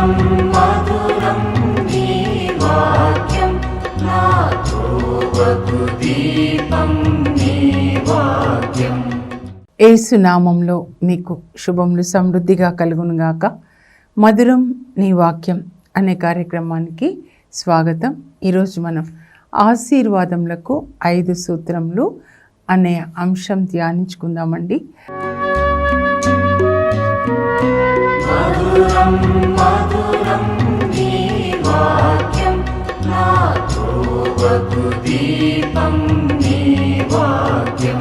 మధురం మధురం నీ వాక్యం నా త్రోవకు దీపం నీ వాక్యం. యేసు నామంలో మీకు శుభములు సమృద్ధిగా కలుగునుగాక. మధురం నీ వాక్యం అనే కార్యక్రమానికి స్వాగతం. ఈరోజు మనం ఆశీర్వాదములకు 5 సూత్రములు అనే అంశం ధ్యానించుకుందామండి. మధురం మధురం నీ వాక్యం నా త్రోవకు దీపం నీ వాక్యం.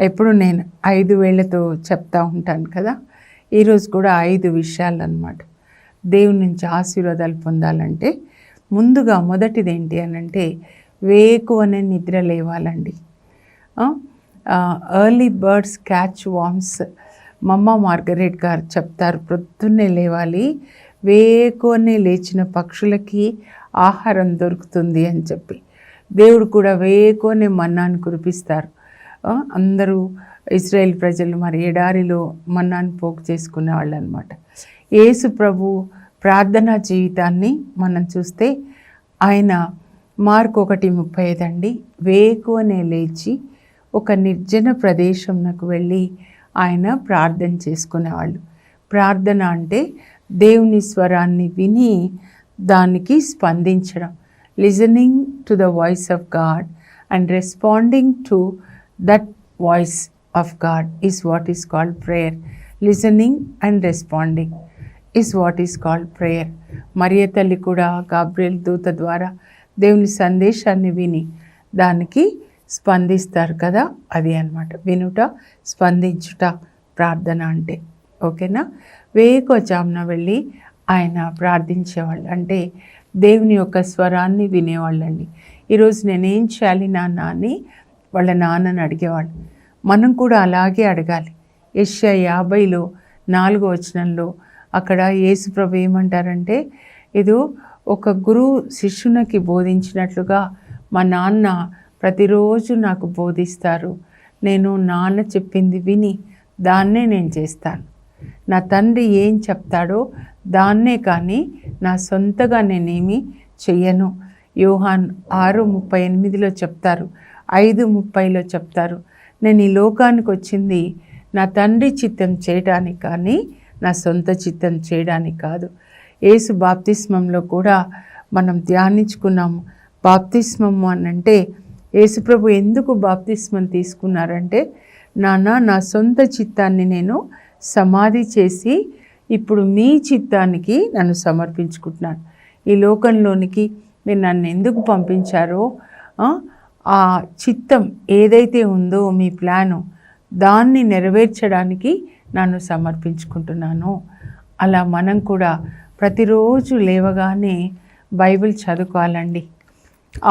ఎప్పుడు నేను 5 వేళ్లతో చెప్తా ఉంటాను కదా, ఈరోజు కూడా 5 విషయాలు అన్నమాట. దేవుని నుంచి ఆశీర్వాదాలు పొందాలంటే ముందుగా మొదటిది ఏంటి అని అంటే వేకువనే నిద్ర లేవాలండి. Early birds catch worms. మమ్మ మార్గరెట్ గారు చెప్తారు, ప్రొద్దున్నే లేవాలి, వేకువనే లేచిన పక్షులకి ఆహారం దొరుకుతుంది అని చెప్పి. దేవుడు కూడా వేకువనే మన్నాను కురిపిస్తారు. అందరూ ఇశ్రాయేల్ ప్రజలు మరి ఎడారిలో మన్నాను పోగు చేసుకునే వాళ్ళు అనమాట. యేసు ప్రభు ప్రార్థనా జీవితాన్ని మనం చూస్తే ఆయన మార్కు 1:35 అండి, వేకువనే లేచి ఒక నిర్జన ప్రదేశంకు వెళ్ళి ఆయన ప్రార్థన చేసుకునేవాళ్ళు. ప్రార్థన అంటే దేవుని స్వరాన్ని విని దానికి స్పందించడం. Listening to the voice of God and responding to that voice of God is what is called prayer. Listening and responding is what is called prayer. మరియ తల్లి కూడా గాబ్రియల్ దూత ద్వారా దేవుని సందేశాన్ని విని దానికి స్పందిస్తారు కదా, అది అన్నమాట వినుట, స్పందించుట ప్రార్థన అంటే. ఓకేనా? వేకువజామున వెళ్ళి ఆయన ప్రార్థించేవాళ్ళు, అంటే దేవుని యొక్క స్వరాన్ని వినేవాళ్ళండి. ఈరోజు నేనేం చేయాలి నాన్న అని వాళ్ళ నాన్నని అడిగేవాళ్ళు. మనం కూడా అలాగే అడగాలి. యెషయా 50:4 అక్కడ యేసు ప్రభు ఏమంటారంటే, ఏదో ఒక గురువు శిష్యునికి బోధించినట్లుగా మా నాన్న ప్రతిరోజు నాకు బోధిస్తారు. నేను నాన్న చెప్పింది విని దాన్నే నేను చేస్తాను. నా తండ్రి ఏం చెప్తాడో దాన్నే కానీ నా సొంతగా నేనేమి చెయ్యను. యోహాన్ 6:38 చెప్తారు, 5:30 చెప్తారు, నేను ఈ లోకానికి వచ్చింది నా తండ్రి చిత్తం చేయడానికి కానీ నా సొంత చిత్తం చేయడానికి కాదు. యేసు బాప్తిస్మంలో కూడా మనం ధ్యానించుకున్నాము. బాప్తిస్మము అని అంటే యేసుప్రభు ఎందుకు బాప్తిస్మం తీసుకున్నారంటే, నాన్న నా సొంత చిత్తాన్ని నేను సమాధి చేసి ఇప్పుడు మీ చిత్తానికి నన్ను సమర్పించుకుంటున్నాను. ఈ లోకంలోనికి మీరు నన్ను ఎందుకు పంపించారో ఆ చిత్తం ఏదైతే ఉందో మీ ప్లాను దాన్ని నెరవేర్చడానికి నన్ను సమర్పించుకుంటున్నాను. అలా మనం కూడా ప్రతిరోజు లేవగానే బైబిల్ చదువుకోవాలండి.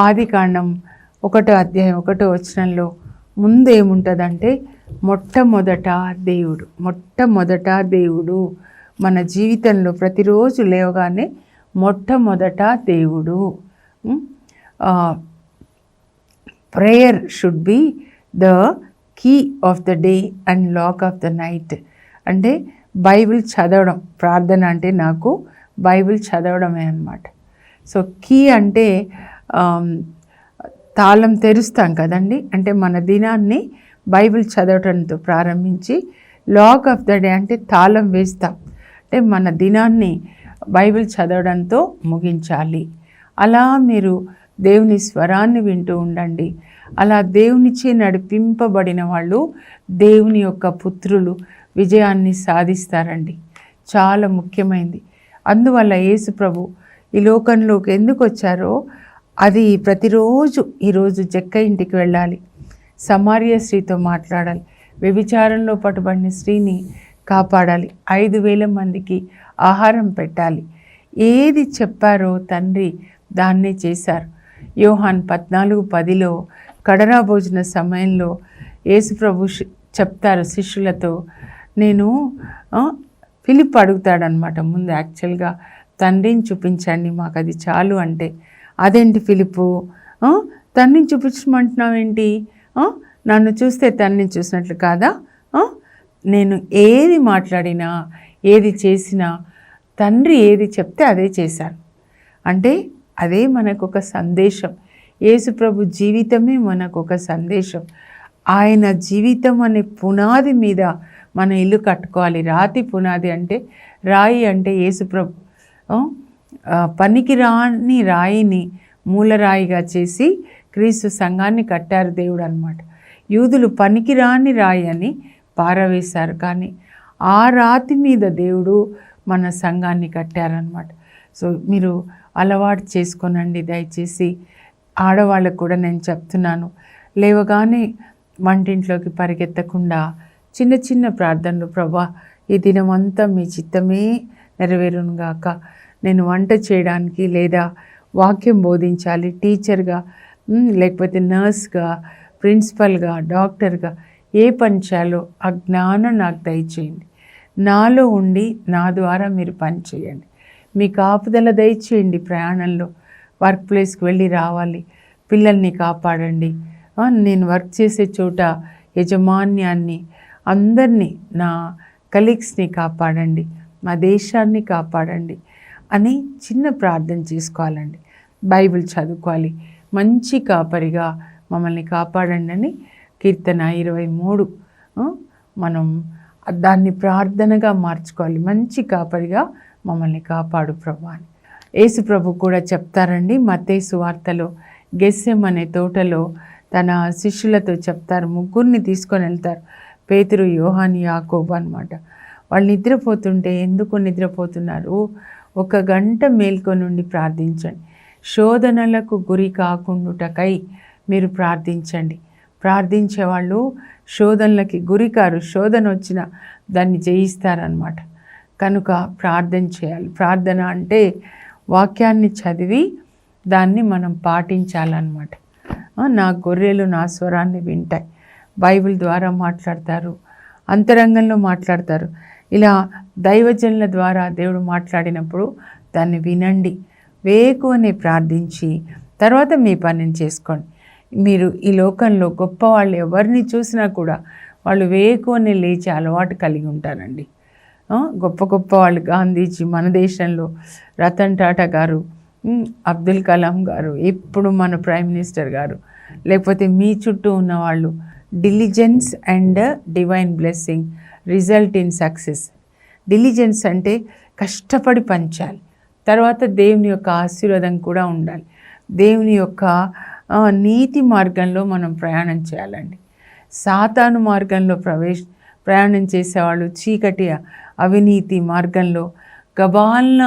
ఆదికాండం 1:1 ముందు ఏముంటుందంటే మొట్టమొదట దేవుడు మన జీవితంలో ప్రతిరోజు లేవగానే మొట్టమొదట దేవుడు. Prayer should be the key of the day and lock of the night. అంటే బైబిల్ చదవడం, ప్రార్థన అంటే నాకు బైబిల్ చదవడమే అన్నమాట. సో కీ అంటే తాళం తెరుస్తాం కదండి, అంటే మన దినాన్ని బైబిల్ చదవడంతో ప్రారంభించి లాక్ ఆఫ్ ద డే అంటే తాళం వేస్తాం, అంటే మన దినాన్ని బైబిల్ చదవడంతో ముగించాలి. అలా మీరు దేవుని స్వరాన్ని వింటూ ఉండండి. అలా దేవునిచే నడిపింపబడిన వాళ్ళు దేవుని యొక్క పుత్రులు విజయాన్ని సాధిస్తారండి. చాలా ముఖ్యమైనది. అందువల్ల యేసు ప్రభు ఈ లోకంలోకి ఎందుకు వచ్చారో అది ప్రతిరోజు, ఈరోజు జక్క ఇంటికి వెళ్ళాలి, సమార్య స్త్రీతో మాట్లాడాలి, వ్యభిచారంలో పట్టుబడిన స్త్రీని కాపాడాలి, 5,000 మందికి ఆహారం పెట్టాలి. ఏది చెప్పారో తండ్రి దాన్నే చేశారు. యోహాన్ 14:10 కడరా భోజన సమయంలో యేసుప్రభు చెప్తారు శిష్యులతో, నేను ఫిలిప్ అడుగుతాడనమాట ముందు, యాక్చువల్గా తండ్రిని చూపించండి మాకు అది చాలు అంటే, అదేంటి ఫిలిప్పు తండ్రిని చూపించమంటున్నావేంటి, నన్ను చూస్తే తండ్రిని చూసినట్లు కాదా, నేను ఏది మాట్లాడినా ఏది చేసినా తండ్రి ఏది చెప్తే అదే చేశాను. అంటే అదే మనకు ఒక సందేశం. యేసుప్రభు జీవితమే మనకు ఒక సందేశం. ఆయన జీవితం అనే పునాది మీద మన ఇల్లు కట్టుకోవాలి. రాతి పునాది అంటే, రాయి అంటే యేసుప్రభు. పనికిరాని రాయిని మూలరాయిగా చేసి క్రీస్తు సంఘాన్ని కట్టారు దేవుడు అన్నమాట. యూదులు పనికిరాని రాయి అని పారవేశారు, కానీ ఆ రాతి మీద దేవుడు మన సంఘాన్ని కట్టారనమాట. సో మీరు అలవాటు చేసుకోనండి దయచేసి. ఆడవాళ్ళకు కూడా నేను చెప్తున్నాను, లేవగానే వంటింట్లోకి పరిగెత్తకుండా చిన్న చిన్న ప్రార్థనలు, ప్రభా ఈ దినమంతా మీ చిత్తమే నెరవేరునుగాక, నేను వంట చేయడానికి లేదా వాక్యం బోధించాలి, టీచర్గా లేకపోతే నర్స్గా, ప్రిన్సిపల్గా, డాక్టర్గా ఏ పని చేయాలో ఆ జ్ఞానం నాకు దయచేయండి. నాలో ఉండి నా ద్వారా మీరు పని చేయండి. మీ కాపుదల దయచేయండి. ప్రయాణంలో వర్క్ ప్లేస్కి వెళ్ళి రావాలి, పిల్లల్ని కాపాడండి. నేను వర్క్ చేసే చోట యజమాన్యాన్ని, అందరినీ, నా కలీగ్స్ని కాపాడండి, మా దేశాన్ని కాపాడండి అని చిన్న ప్రార్థన చేసుకోవాలండి. బైబిల్ చదువుకోవాలి. మంచి కాపరిగా మమ్మల్ని కాపాడండి అని కీర్తన 23 మనం దాన్ని ప్రార్థనగా మార్చుకోవాలి. మంచి కాపరిగా మమ్మల్ని కాపాడు ప్రభు అని యేసు ప్రభు కూడా చెప్తారండి. మత్తయి సువార్తలో గెస్సెమనే తోటలో తన శిష్యులతో చెప్తారు. ముగ్గురిని తీసుకొని వెళ్తారు, పేతురు, యోహాను, యాకోబు అన్నమాట. వాళ్ళు నిద్రపోతుంటే, ఎందుకు నిద్రపోతున్నారు, 1 గంట మేల్కొని నుండి ప్రార్థించండి, శోధనలకు గురి కాకుండుటకై మీరు ప్రార్థించండి. ప్రార్థించేవాళ్ళు శోధనలకి గురి కారు, శోధన వచ్చిన దాన్ని జయిస్తారనమాట. కనుక ప్రార్థన చేయాలి. ప్రార్థన అంటే వాక్యాన్ని చదివి దాన్ని మనం పాటించాలన్నమాట. నా గొర్రెలు నా స్వరాన్ని వింటాయి. బైబిల్ ద్వారా మాట్లాడతారు, అంతరంగంలో మాట్లాడతారు. ఇలా దైవజనుల ద్వారా దేవుడు మాట్లాడినప్పుడు దాన్ని వినండి, వేకువనే ప్రార్థించి తర్వాత మీ పనిని చేసుకోండి. మీరు ఈ లోకంలో గొప్పవాళ్ళు ఎవరిని చూసినా కూడా వాళ్ళు వేకువనే లేచే అలవాటు కలిగి ఉంటారండి. గొప్ప గొప్ప వాళ్ళు, గాంధీజీ, మన దేశంలో రతన్ టాటా గారు, అబ్దుల్ కలాం గారు, ఇప్పుడు మన ప్రైమ్ మినిస్టర్ గారు, లేకపోతే మీ చుట్టూ ఉన్నవాళ్ళు, diligence and divine blessing result in success. Diligence అంటే కష్టపడి పంచాలి, తర్వాత దేవుని యొక్క ఆశీర్వాదం కూడా ఉండాలి. దేవుని యొక్క నీతి మార్గంలో మనం ప్రయాణం చేయాలండి. సాతాను మార్గంలో ప్రయాణం చేసేవాళ్ళు, చీకటి అవినీతి మార్గంలో గబాల్న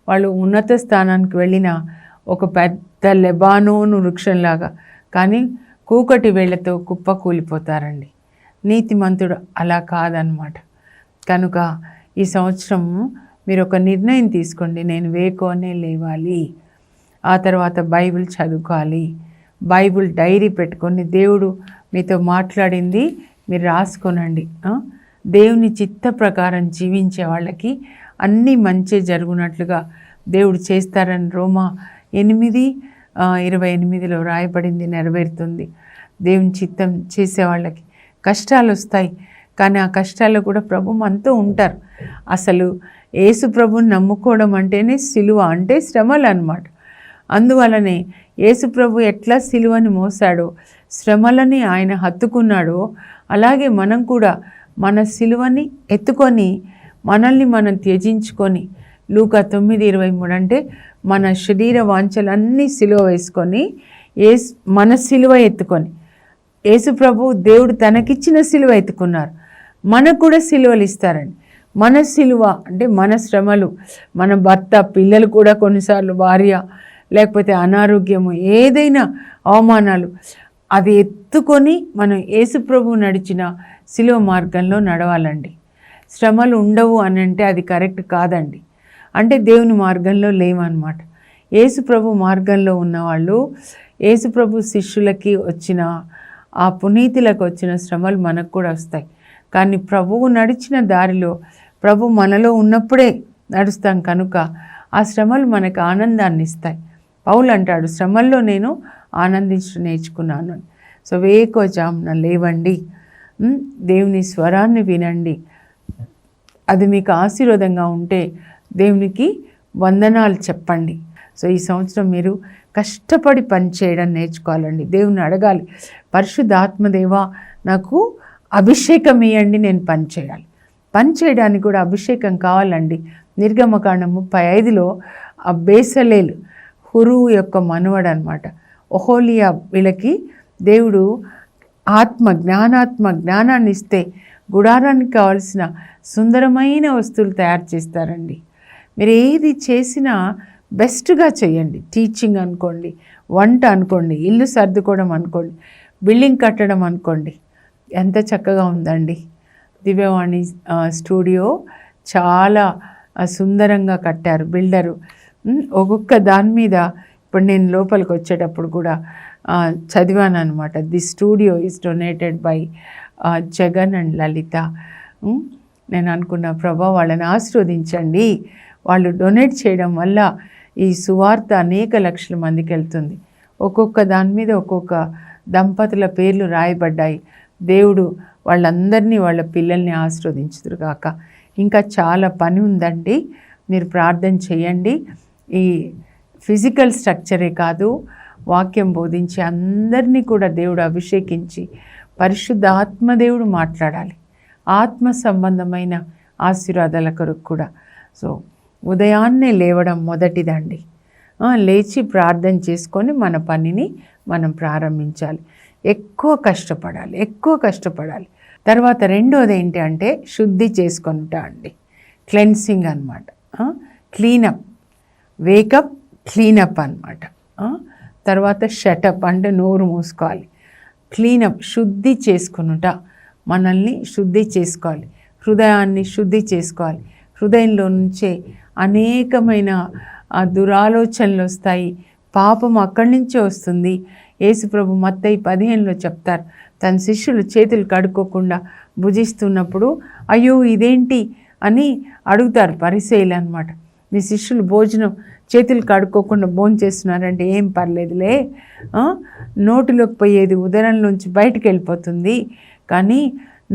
వాళ్ళు ఉన్నత స్థానానికి వెళ్ళిన ఒక పెద్ద లెబానోను వృక్షంలాగా, కానీ కూకటి వేళ్లతో కుప్పకూలిపోతారండి. నీతిమంతుడు అలా కాదనమాట. కనుక ఈ సంవత్సరం మీరు ఒక నిర్ణయం తీసుకోండి, నేను వేకోనే లేవాలి, ఆ తర్వాత బైబిల్ చదువుకోవాలి, బైబిల్ డైరీ పెట్టుకొని దేవుడు మీతో మాట్లాడింది మీరు రాసుకోనండి. దేవుని చిత్త ప్రకారం జీవించే వాళ్ళకి అన్నీ మంచి జరుగునట్లుగా దేవుడు చేస్తారని రోమా 8:28 రాయబడింది, నెరవేరుతుంది. దేవుని చిత్తం చేసేవాళ్ళకి కష్టాలు వస్తాయి, కానీ ఆ కష్టాల్లో కూడా ప్రభు మనతో ఉంటారు. అసలు యేసు ప్రభుని నమ్ముకోవడం అంటేనే సిలువ, అంటే శ్రమలు అన్నమాట. అందువలనే యేసు ప్రభు ఎట్లా సిలువని మోసాడో, శ్రమలని ఆయన హత్తుకున్నాడో, అలాగే మనం కూడా మన సిలువని ఎత్తుకొని మనల్ని మనం త్యజించుకొని, లూకా 9:23 అంటే మన శరీర వాంఛలన్నీ సిలువ వేసుకొని మన సిలువ ఎత్తుకొని, యేసు ప్రభు దేవుడు తనకిచ్చిన సిలువ ఎత్తుకున్నారు, మనకు కూడా సిలువలు ఇస్తారండి. మన సిలువ అంటే మన శ్రమలు, మన భర్త, పిల్లలు కూడా కొన్నిసార్లు, భార్య, లేకపోతే అనారోగ్యము, ఏదైనా అవమానాలు, అది ఎత్తుకొని మనం యేసు ప్రభు నడిచిన సిలువ మార్గంలో నడవాలండి. శ్రమలు ఉండవు అని అంటే అది కరెక్ట్ కాదండి, అంటే దేవుని మార్గంలో లేవన్నమాట. యేసు ప్రభు మార్గంలో ఉన్నవాళ్ళు, యేసు ప్రభు శిష్యులకి వచ్చిన ఆ పునీతులకు వచ్చిన శ్రమలు మనకు కూడా వస్తాయి. కానీ ప్రభువు నడిచిన దారిలో ప్రభు మనలో ఉన్నప్పుడే నడుస్తాం కనుక ఆ శ్రమలు మనకు ఆనందాన్ని ఇస్తాయి. పౌలు అంటాడు, శ్రమల్లో నేను ఆనందించడం నేర్చుకున్నాను. సో వేకోజామున లేవండి, దేవుని స్వరాన్ని వినండి. అది మీకు ఆశీర్వాదంగా ఉంటే దేవునికి వందనాలు చెప్పండి. సో ఈ సంవత్సరం మీరు కష్టపడి పని చేయడం నేర్చుకోవాలండి. దేవుని అడగాలి, పరిశుద్ధాత్మదేవా నాకు అభిషేకం ఇవ్వండి, నేను పని చేయాలి. పని చేయడానికి కూడా అభిషేకం కావాలండి. నిర్గమకాండం 35లో ఆ బేసలేలు హురు యొక్క మనవడు అనమాట ఒహోలియా, వీళ్ళకి దేవుడు జ్ఞానాన్ని ఇస్తే గుడారానికి కావాల్సిన సుందరమైన వస్తువులు తయారు చేస్తారండి. మీరు ఏది చేసినా బెస్ట్గా చేయండి. టీచింగ్ అనుకోండి, వంట అనుకోండి, ఇల్లు సర్దుకోవడం అనుకోండి, బిల్డింగ్ కట్టడం అనుకోండి. ఎంత చక్కగా ఉందండి దివ్యవాణి స్టూడియో. చాలా సుందరంగా కట్టారు బిల్డరు. ఒక్కొక్క దాని మీద ఇప్పుడు నేను లోపలికి వచ్చేటప్పుడు కూడా చదివాను అనమాట. The studio is donated by Jagan and Lalitha. నేను అనుకున్న ప్రభా వాళ్ళని ఆశీర్వదించండి, వాళ్ళు డొనేట్ చేయడం వల్ల ఈ సువార్త అనేక లక్షల మందికి వెళ్తుంది. ఒక్కొక్క దాని మీద ఒక్కొక్క దంపతుల పేర్లు రాయబడ్డాయి. దేవుడు వాళ్ళందరినీ, వాళ్ళ పిల్లల్ని ఆశీర్వదించుదురు గాక. ఇంకా చాలా పని ఉందండి, మీరు ప్రార్థన చేయండి. ఈ ఫిజికల్ స్ట్రక్చరే కాదు, వాక్యం బోధించి అందరినీ కూడా దేవుడు అభిషేకించి పరిశుద్ధ ఆత్మదేవుడు మాట్లాడాలి. ఆత్మ సంబంధమైన ఆశీర్వాదాల కొరకు కూడా. సో ఉదయాన్నే లేవడం మొదటిదండి. లేచి ప్రార్థన చేసుకొని మన పనిని మనం ప్రారంభించాలి. ఎక్కువ కష్టపడాలి. తర్వాత రెండోది ఏంటి అంటే శుద్ధి చేసుకొనుట అండి. క్లెన్సింగ్ అనమాట. క్లీనప్, వేకప్, క్లీనప్ అనమాట. తర్వాత షటప్ అంటే నోరు మూసుకోవాలి. క్లీనప్, శుద్ధి చేసుకొనుట, మనల్ని శుద్ధి చేసుకోవాలి, హృదయాన్ని శుద్ధి చేసుకోవాలి. హృదయంలో నుంచే అనేకమైన దురాలోచనలు వస్తాయి, పాపం అక్కడి నుంచే వస్తుంది. యేసుప్రభు మత్తయి 15లో చెప్తారు, తన శిష్యులు చేతులు కడుక్కోకుండా భుజిస్తున్నప్పుడు అయ్యో ఇదేంటి అని అడుగుతారు పరిసయ్యులు అనమాట. మీ శిష్యులు భోజనం చేతులు కడుక్కోకుండా భోజనం చేస్తున్నారంటే ఏం పర్లేదులే, నోటిలోకి పోయేది ఉదరంలోంచి బయటికి వెళ్ళిపోతుంది, కానీ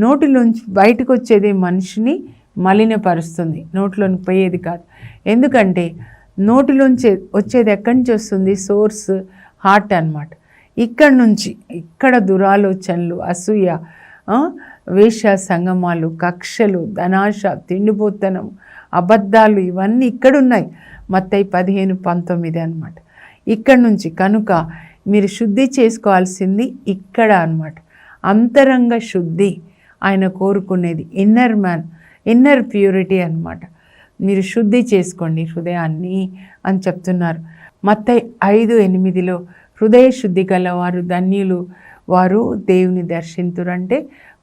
నోటిలోంచి బయటకు వచ్చేది మనిషిని మలినపరుస్తుంది, నోటిలోనికి పోయేది కాదు. ఎందుకంటే నోటిలోంచి వచ్చేది ఎక్కడి నుంచి వస్తుంది? సోర్స్ హార్ట్ అన్నమాట. ఇక్కడ దురాలోచనలు, అసూయ, వేష సంగమాలు, కక్షలు, ధనాశ, తిండిపోతనం, అబద్ధాలు, ఇవన్నీ ఇక్కడున్నాయి. మత్తయి 15:19 అనమాట. ఇక్కడి నుంచి కనుక మీరు శుద్ధి చేసుకోవాల్సింది ఇక్కడ అనమాట. అంతరంగ శుద్ధి ఆయన కోరుకునేది, ఇన్నర్ ప్యూరిటీ అనమాట. మీరు శుద్ధి చేసుకోండి హృదయాన్ని అని చెప్తున్నారు. మత్తయి 5:8లో హృదయ శుద్ధి గలవారు ధన్యులు, వారు దేవుని దర్శింతురంటే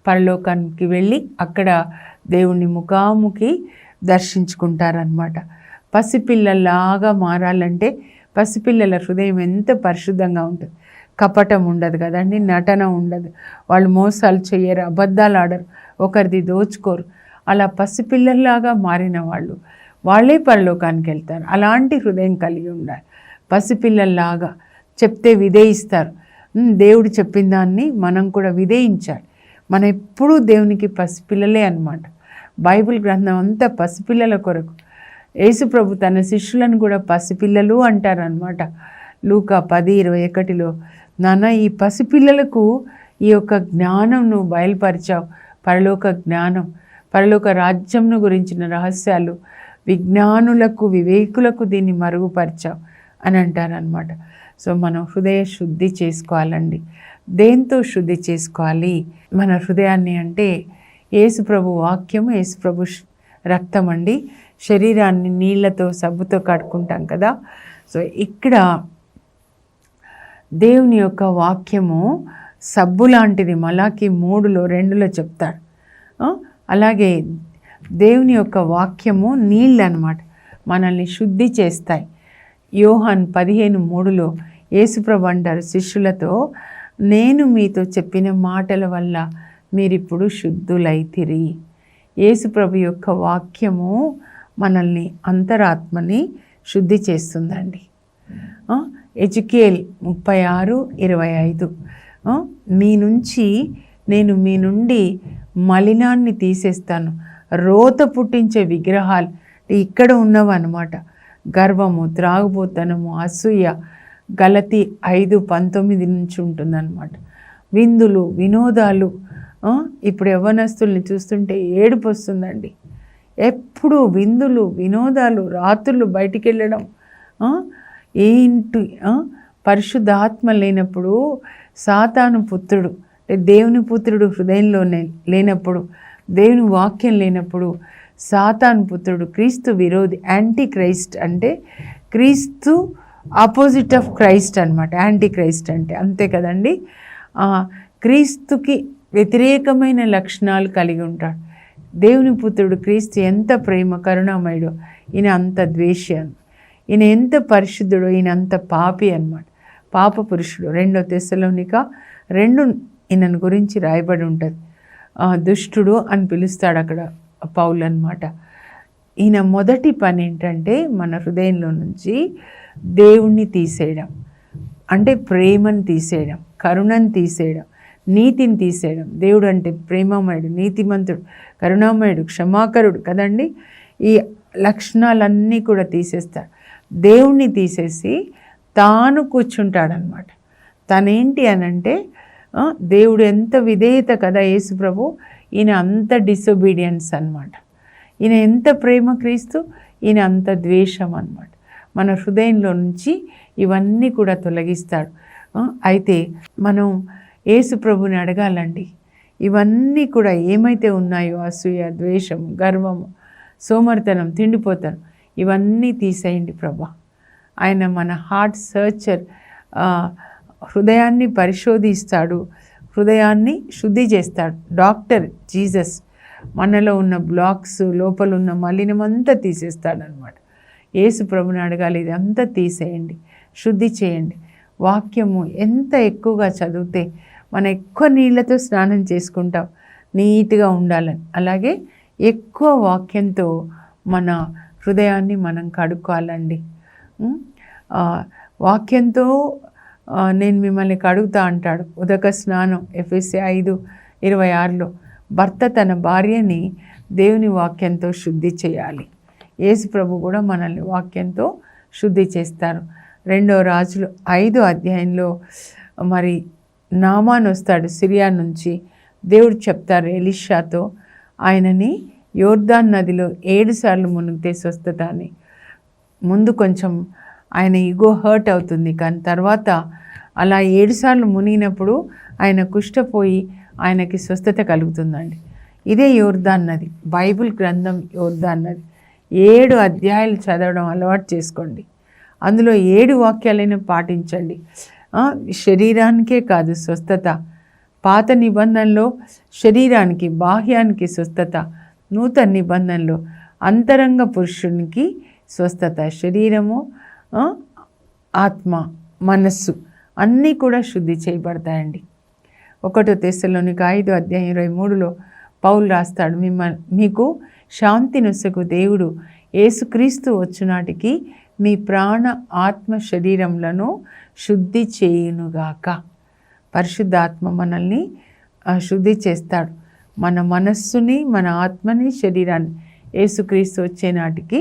పరలోకానికి వెళ్ళి అక్కడ దేవుని ముఖాముఖి దర్శించుకుంటారనమాట. పసిపిల్లలాగా మారాలంటే పసిపిల్లల హృదయం ఎంత పరిశుద్ధంగా ఉంటుంది. కపటం ఉండదు కదండి, నటన ఉండదు, వాళ్ళు మోసాలు చేయరు, అబద్ధాలు ఆడరు, ఒకరిది దోచుకోరు. అలా పసిపిల్లల్లాగా మారిన వాళ్ళే పరలోకానికి వెళ్తారు. అలాంటి హృదయం కలిగి ఉండాలి. పసిపిల్లల్లాగా చెప్తే విధేయిస్తారు. దేవుడు చెప్పిన దాన్ని మనం కూడా విధేయించాలి. మనం ఎప్పుడూ దేవునికి పసిపిల్లలే అన్నమాట. బైబిల్ గ్రంథం అంతా పసిపిల్లల కొరకు. యేసుప్రభు తన శిష్యులను కూడా పసిపిల్లలు అంటారనమాట. లూకా 10:21లో, నాన్న ఈ పసిపిల్లలకు ఈ యొక్క జ్ఞానం నువ్వు బయలుపరిచావు, పరలోక జ్ఞానం, పరలోక రాజ్యంను గురించిన రహస్యాలు విజ్ఞానులకు, వివేకులకు దీన్ని మరుగుపరిచావు అని అంటారనమాట. సో మనం హృదయ శుద్ధి చేసుకోవాలండి. దేంతో శుద్ధి చేసుకోవాలి మన హృదయాన్ని అంటే యేసుప్రభు వాక్యము, యేసుప్రభు రక్తం అండి. శరీరాన్ని నీళ్లతో, సబ్బుతో కడుక్కుంటాం కదా. సో ఇక్కడ దేవుని యొక్క వాక్యము సబ్బు లాంటిది. మలాకి 3:2 చెప్తాడు. అలాగే దేవుని యొక్క వాక్యము నీళ్ళు అన్నమాట, మనల్ని శుద్ధి చేస్తాయి. యోహాన్ 15:3లో యేసుప్రభు అంటారు శిష్యులతో, నేను మీతో చెప్పిన మాటల వల్ల మీరిప్పుడు శుద్ధులైతిరి. యేసుప్రభు యొక్క వాక్యము మనల్ని, అంతరాత్మని శుద్ధి చేస్తుందండి. ఎజెకియేల్ 36:25 నేను మీ నుండి మలినాన్ని తీసేస్తాను, రోత పుట్టించే విగ్రహాలు ఇక్కడ ఉన్నవన్నమాట. గర్వము, త్రాగుబోతనము, అసూయ, గలతీ 5:19 నుంచి ఉంటుందన్నమాట. విందులు, వినోదాలు. ఇప్పుడు యవ్వనస్తుల్ని చూస్తుంటే ఏడుపు వస్తుందండి. ఎప్పుడు విందులు, వినోదాలు, రాత్రులు బయటికి వెళ్ళడం. ఏంటి పరిశుద్ధాత్మ లేనప్పుడు, సాతాను పుత్రుడు, దేవుని పుత్రుడు హృదయంలోనే లేనప్పుడు, దేవుని వాక్యం లేనప్పుడు, సాతాను పుత్రుడు క్రీస్తు విరోధి, యాంటీ క్రైస్ట్. అంటే క్రీస్తు ఆపోజిట్ ఆఫ్ క్రైస్ట్ అనమాట. యాంటీ క్రైస్ట్ అంటే అంతే కదండి. క్రీస్తుకి వ్యతిరేకమైన లక్షణాలు కలిగి ఉంటాడు. దేవుని పుత్రుడు క్రీస్తు ఎంత ప్రేమ కరుణామయుడో, ఈయన అంత ద్వేషి. ఈయన ఎంత పరిశుద్ధుడో, ఈయన అంత పాపి అన్నమాట. పాప పురుషుడు. 2 తెస్సలోనిక 2 ఈయనను గురించి రాయబడి ఉంటుంది. దుష్టుడు అని పిలుస్తాడు అక్కడ పౌలు అన్నమాట. ఈయన మొదటి పని ఏంటంటే మన హృదయంలో నుంచి దేవుణ్ణి తీసేయడం, అంటే ప్రేమను తీసేయడం, కరుణను తీసేయడం, నీతిని తీసేయడం. దేవుడు అంటే ప్రేమమయుడు, నీతిమంతుడు, కరుణామయుడు, క్షమాకరుడు కదండి. ఈ లక్షణాలన్నీ కూడా తీసేస్తాడు. దేవుణ్ణి తీసేసి తాను కూర్చుంటాడనమాట. తనేంటి అనంటే దేవుడు ఎంత విధేయత కదా యేసు ప్రభు, ఈయన అంత డిసొబీడియన్స్ అన్నమాట. ఈయన ఎంత ప్రేమ క్రీస్తు, ఈయన అంత ద్వేషం అన్నమాట. మన హృదయంలో నుంచి ఇవన్నీ కూడా తొలగిస్తాడు. అయితే మనం యేసు ప్రభుని అడగాలండి. ఇవన్నీ కూడా ఏమైతే ఉన్నాయో, అసూయ, ద్వేషం, గర్వము, సోమరితనం, తిండిపోతనం, ఇవన్నీ తీసేయండి ప్రభా. ఆయన మన హార్ట్ సర్చర్, హృదయాన్ని పరిశోధిస్తాడు, హృదయాన్ని శుద్ధి చేస్తాడు. డాక్టర్ జీసస్ మనలో ఉన్న బ్లాక్స్, లోపల ఉన్న మలినమంతా తీసేస్తాడనమాట. యేసు ప్రభుని అడగాలి, ఇదంతా తీసేయండి, శుద్ధి చేయండి. వాక్యము ఎంత ఎక్కువగా చదివితే మనం ఎక్కువ నీళ్ళతో స్నానం చేసుకుంటాం, నీట్గా ఉండాలని. అలాగే ఎక్కువ వాక్యంతో మన హృదయాన్ని మనం కడుక్కోవాలండి. వాక్యంతో నేను మిమ్మల్ని కడుగుతా అంటాడు. ఉదక స్నానం ఎఫెసీ 5:26లో భర్త తన భార్యని దేవుని వాక్యంతో శుద్ధి చేయాలి. యేసు ప్రభు కూడా మనల్ని వాక్యంతో శుద్ధి చేస్తారు. 2 రాజులు 5 అధ్యాయంలో మరి నామాన్ వస్తాడు సిరియా నుంచి. దేవుడు చెప్తారు ఎలీషాతో, ఆయనని యోర్దాన్ నదిలో 7 సార్లు మునిగితే స్వస్థత అని. ముందు కొంచెం ఆయన ఈగో హర్ట్ అవుతుంది, కానీ తర్వాత అలా 7 సార్లు మునిగినప్పుడు ఆయన కుష్ఠపోయి ఆయనకి స్వస్థత కలుగుతుందండి. ఇదే యోర్దాన్ నది, బైబిల్ గ్రంథం యోర్దాన్ నది. 7 అధ్యాయాలు చదవడం అలవాటు చేసుకోండి. అందులో 7 వాక్యాలైనా పాటించండి. శరీరానికే కాదు స్వస్థత. పాత నిబంధనలో శరీరానికి, బాహ్యానికి స్వస్థత. నూతన నిబంధనలో అంతరంగ పురుషునికి స్వస్థత. శరీరము, ఆత్మ, మనస్సు అన్నీ కూడా శుద్ధి చేయబడతాయండి. 1 తెస్సలోనిక 5:23లో పౌలు రాస్తాడు, మీకు శాంతినొసగు దేవుడు యేసుక్రీస్తు వచ్చునాటికి మీ ప్రాణ, ఆత్మ, శరీరములను శుద్ధి చేయునుగాక. పరిశుద్ధాత్మ మనల్ని శుద్ధి చేస్తాడు. మన మనస్సుని, మన ఆత్మని, శరీరాన్ని యేసుక్రీస్తు వచ్చే నాటికి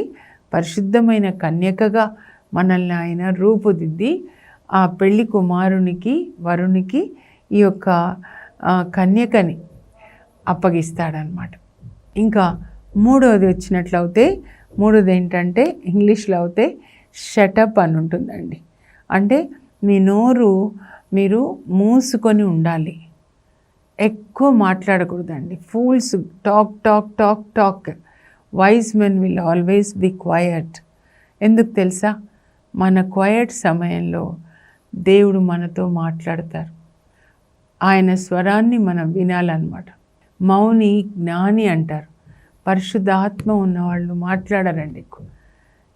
పరిశుద్ధమైన కన్యకగా మనల్ని ఆయన రూపుదిద్ది ఆ పెళ్లి కుమారునికి, వరునికి ఈ యొక్క కన్యకని అప్పగిస్తాడనమాట. ఇంకా 3వది వచ్చినట్లయితే, 3వది ఏంటంటే ఇంగ్లీష్లో అయితే షటప్ అని ఉంటుందండి. అంటే మీ నోరు మీరు మూసుకొని ఉండాలి, ఎక్కువ మాట్లాడకూడదండి. Fools talk talk talk talk, wise men will always be quiet. ఎందుకు తెలుసా? మన క్వయట్ సమయంలో దేవుడు మనతో మాట్లాడతారు. ఆయన స్వరాన్ని మనం వినాలన్నమాట. మౌని జ్ఞాని అంటారు. పరిశుద్ధాత్మ ఉన్నవాళ్ళు మాట్లాడారండి ఎక్కువ.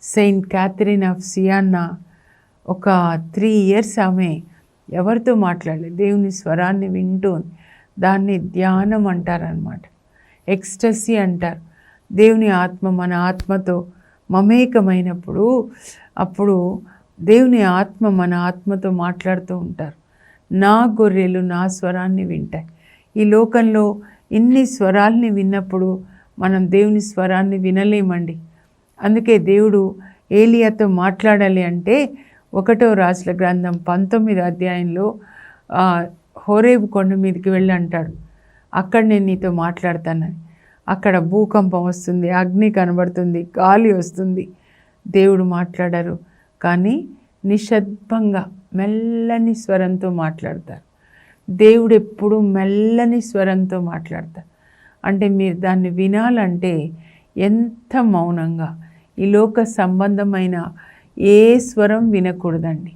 సెయింట్ క్యాథరిన్ ఆఫ్ సియానా ఒక 3 years ఆమె ఎవరితో మాట్లాడలేదు, దేవుని స్వరాన్ని వింటూ. దాన్ని ధ్యానం అంటారనమాట, ఎక్స్టసీ అంటారు. దేవుని ఆత్మ మన ఆత్మతో మమేకమైనప్పుడు అప్పుడు దేవుని ఆత్మ మన ఆత్మతో మాట్లాడుతూ ఉంటారు. నా గొర్రెలు నా స్వరాన్ని వింటాయి. ఈ లోకంలో ఇన్ని స్వరాల్ని విన్నప్పుడు మనం దేవుని స్వరాన్ని వినలేమండి. అందుకే దేవుడు ఏలియాతో మాట్లాడాలి అంటే 1వ రాజుల గ్రంథం 19వ అధ్యాయంలో హోరేబు కొండ మీదకి వెళ్ళి అంటాడు, అక్కడ నేను నీతో మాట్లాడతానని. అక్కడ భూకంపం వస్తుంది, అగ్ని కనబడుతుంది, గాలి వస్తుంది. దేవుడు మాట్లాడారు, కానీ నిశ్శబ్దంగా మెల్లని స్వరంతో మాట్లాడతారు. దేవుడు ఎప్పుడు మెల్లని స్వరంతో మాట్లాడతారు. అంటే మీరు దాన్ని వినాలంటే ఎంత మౌనంగా, ఈ లోక సంబంధమైన ఏ స్వరం వినకూడదండి.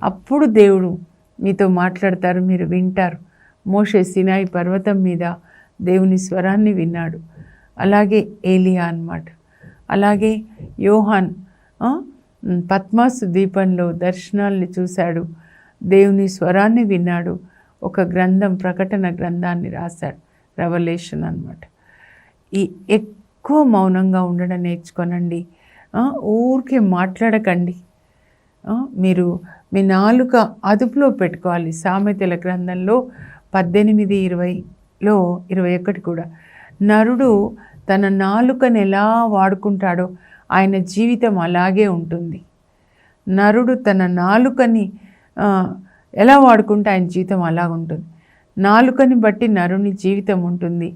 అప్పుడు దేవుడు మీతో మాట్లాడతారు, మీరు వింటారు. మోషే సినాయి పర్వతం మీద దేవుని స్వరాన్ని విన్నాడు. అలాగే ఏలియా అన్నమాట. అలాగే యోహాన్ పద్మాసు ద్వీపంలో దర్శనాల్ని చూశాడు, దేవుని స్వరాన్ని విన్నాడు. ఒక గ్రంథం, ప్రకటన గ్రంథాన్ని రాశాడు, రెవల్యూషన్ అన్నమాట. ఈ ఎక్కువ మౌనంగా ఉండడం నేర్చుకోనండి. ఊరికే మాట్లాడకండి. మీరు మీ నాలుక అదుపులో పెట్టుకోవాలి. సామెతల గ్రంథంలో 18:20లో 21 కూడా, నరుడు తన నాలుకను ఎలా వాడుకుంటాడో ఆయన జీవితం అలాగే ఉంటుంది. నరుడు తన నాలుకని ఎలా వాడుకుంటే ఆయన జీవితం అలా ఉంటుంది. నాలుకని బట్టి నరుని జీవితం ఉంటుంది.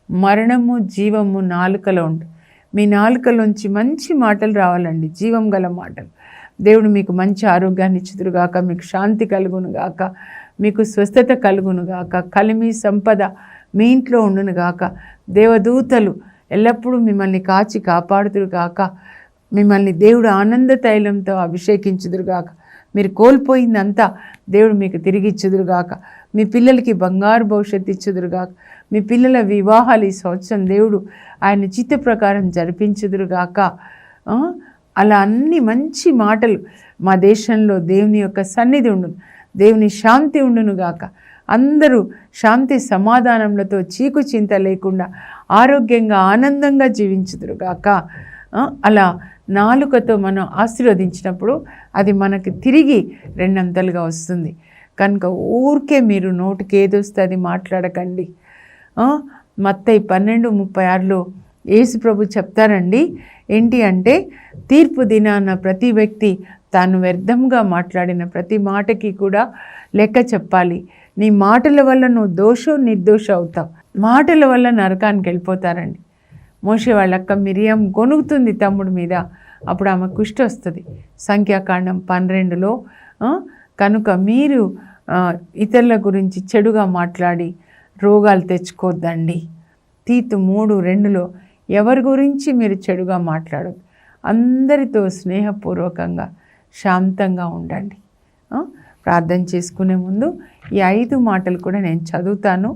మరణము జీవము నాలుకలో ఉంటుంది. మీ నాలుకలోంచి మంచి మాటలు రావాలండి, జీవం గల మాటలు. దేవుడు మీకు మంచి ఆరోగ్యాన్ని ఇచ్చుదురుగాక, మీకు శాంతి కలుగునుగాక, మీకు స్వస్థత కలుగునుగాక, కలిమి సంపద మీ ఇంట్లో ఉండునుగాక, దేవదూతలు ఎల్లప్పుడూ మిమ్మల్ని కాచి కాపాడుదురుగాక, మిమ్మల్ని దేవుడు ఆనంద తైలంతో అభిషేకించుదురుగాక, మీరు కోల్పోయిందంతా దేవుడు మీకు తిరిగి ఇచ్చుదురుగాక, మీ పిల్లలకి బంగారు భవిష్యత్తు ఇచ్చుదురుగాక, మీ పిల్లల వివాహాలు ఈ సంవత్సరం దేవుడు ఆయన చిత్త ప్రకారం జరిపించుదురుగాక. అలా అన్ని మంచి మాటలు. మా దేశంలో దేవుని యొక్క సన్నిధి ఉండును, దేవుని శాంతి ఉండునుగాక, అందరూ శాంతి సమాధానములతో చీకు చింత లేకుండా ఆరోగ్యంగా ఆనందంగా జీవించుదురుగాక. అలా నాలుకతో మనం ఆశీర్వదించినప్పుడు అది మనకి తిరిగి రెండంతలుగా వస్తుంది. కనుక ఊరికే మీరు నోటికి ఏదొస్తే అది మాట్లాడకండి. మత్తయి 12:36లో యేసు ప్రభు చెప్తారండి, ఏంటి అంటే, తీర్పు దినాన ప్రతి వ్యక్తి తాను వ్యర్థంగా మాట్లాడిన ప్రతి మాటకి కూడా లెక్క చెప్పాలి. నీ మాటల వల్ల నువ్వు దోషం నిర్దోష అవుతావు. మాటల వల్ల నరకానికి వెళ్ళిపోతారండి. మోషే వాళ్ళ అక్క మిరియం గొనుగుతుంది తమ్ముడి మీద, అప్పుడు ఆమె కుష్టి వస్తుంది. సంఖ్యాకాండం 12లో కనుక మీరు ఇతరుల గురించి చెడుగా మాట్లాడి రోగాలు తెచ్చుకోద్దండి. తీతు 3:2లో ఎవరి గురించి మీరు చెడుగా మాట్లాడదు, అందరితో స్నేహపూర్వకంగా శాంతంగా ఉండండి. ప్రార్థన చేసుకునే ముందు ఈ 5 మాటలు కూడా నేను చదువుతాను,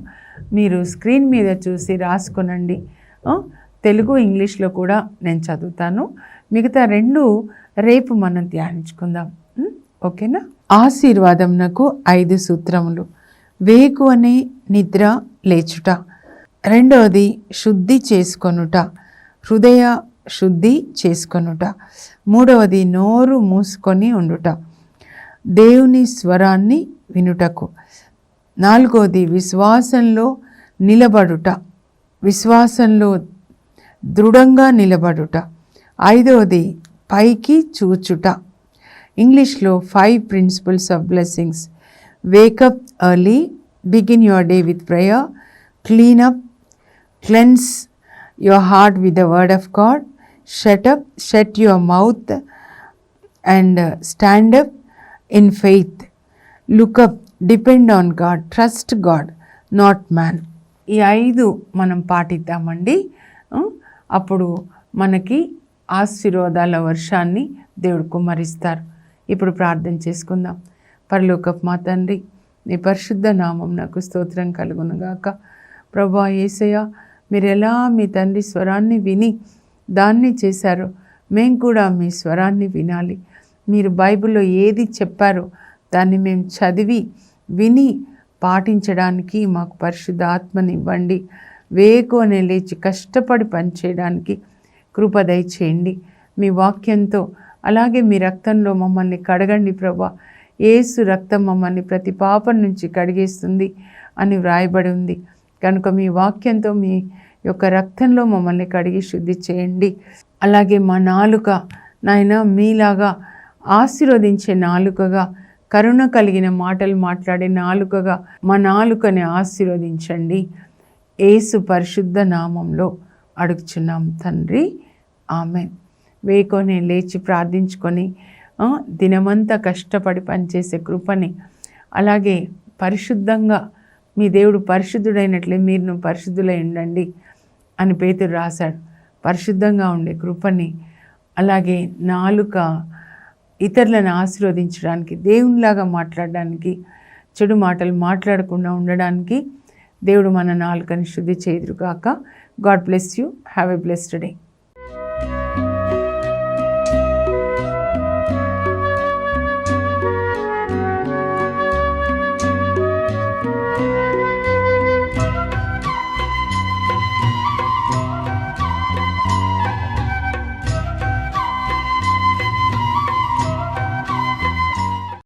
మీరు స్క్రీన్ మీద చూసి రాసుకొనండి. తెలుగు ఇంగ్లీష్లో కూడా నేను చదువుతాను. మిగతా 2 రేపు మనం ధ్యానించుకుందాం. ఓకేనా? ఆశీర్వాదంనకు 5 సూత్రములు. వేకువనే నిద్ర లేచుట. 2వది శుద్ధి చేసుకొనుట, హృదయ శుద్ధి చేసుకొనుట. 3వది నోరు మూసుకొని ఉండుట, దేవుని స్వరాన్ని వినుటకు. 4వది విశ్వాసంలో నిలబడుట, విశ్వాసంలో దృఢంగా నిలబడుట. 5వది పైకి చూచుట. ఇంగ్లీష్లో 5 principles of blessings. Wake up early, begin your day with prayer, clean up, cleanse your heart with the word of God, shut up, shut your mouth and stand up in faith, look up, depend on God, trust God not man. ఈ 5 మనం పాటిద్దామండి. అప్పుడు మనకి ఆశీర్వాదాల వర్షాన్ని దేవుడు కుమ్మరిస్తారు. ఇప్పుడు ప్రార్థన చేసుకుందాం. పరలోకపు మా తండ్రి, నీ పరిశుద్ధ నామం నాకు స్తోత్రం కలుగునుగాక. ప్రభువా యేసయ్య, మీరు ఎలా మీ తండ్రి స్వరాన్ని విని దాన్ని చేశారో మేము కూడా మీ స్వరాన్ని వినాలి. మీరు బైబిల్లో ఏది చెప్పారో దాన్ని మేము చదివి విని పాటించడానికి మాకు పరిశుద్ధ ఆత్మనివ్వండి. వేకువనే లేచి కష్టపడి పనిచేయడానికి కృప దయచేయండి. మీ వాక్యంతో అలాగే మీ రక్తంలో మమ్మల్ని కడగండి ప్రభువా. యేసు రక్తం మమ్మల్ని ప్రతి పాపం నుంచి కడిగేస్తుంది అని వ్రాయబడి ఉంది. కనుక మీ వాక్యంతో మీ ఈ యొక్క రక్తంలో మమ్మల్ని కడిగి శుద్ధి చేయండి. అలాగే మా నాలుక నాయన మీలాగా ఆశీర్వదించే నాలుకగా, కరుణ కలిగిన మాటలు మాట్లాడే నాలుకగా మా నాలుకని ఆశీర్వదించండి. యేసు పరిశుద్ధ నామంలో అడుగుచున్నాం తండ్రి, ఆమెన్. వేకోనే లేచి ప్రార్థించుకొని దినమంతా కష్టపడి పనిచేసే కృపని, అలాగే పరిశుద్ధంగా మీ దేవుడు పరిశుద్ధుడైనట్లే మీరు పరిశుద్ధులై ఉండండి అని పేతురు రాశాడు. పరిశుద్ధంగా ఉండే కృపని, అలాగే నాలుక ఇతరులను ఆశీర్వదించడానికి, దేవునిలాగా మాట్లాడడానికి, చెడు మాటలు మాట్లాడకుండా ఉండడానికి దేవుడు మన నాలుకని శుద్ధి చేయుదురుగాక. God bless you. Have a blessed day.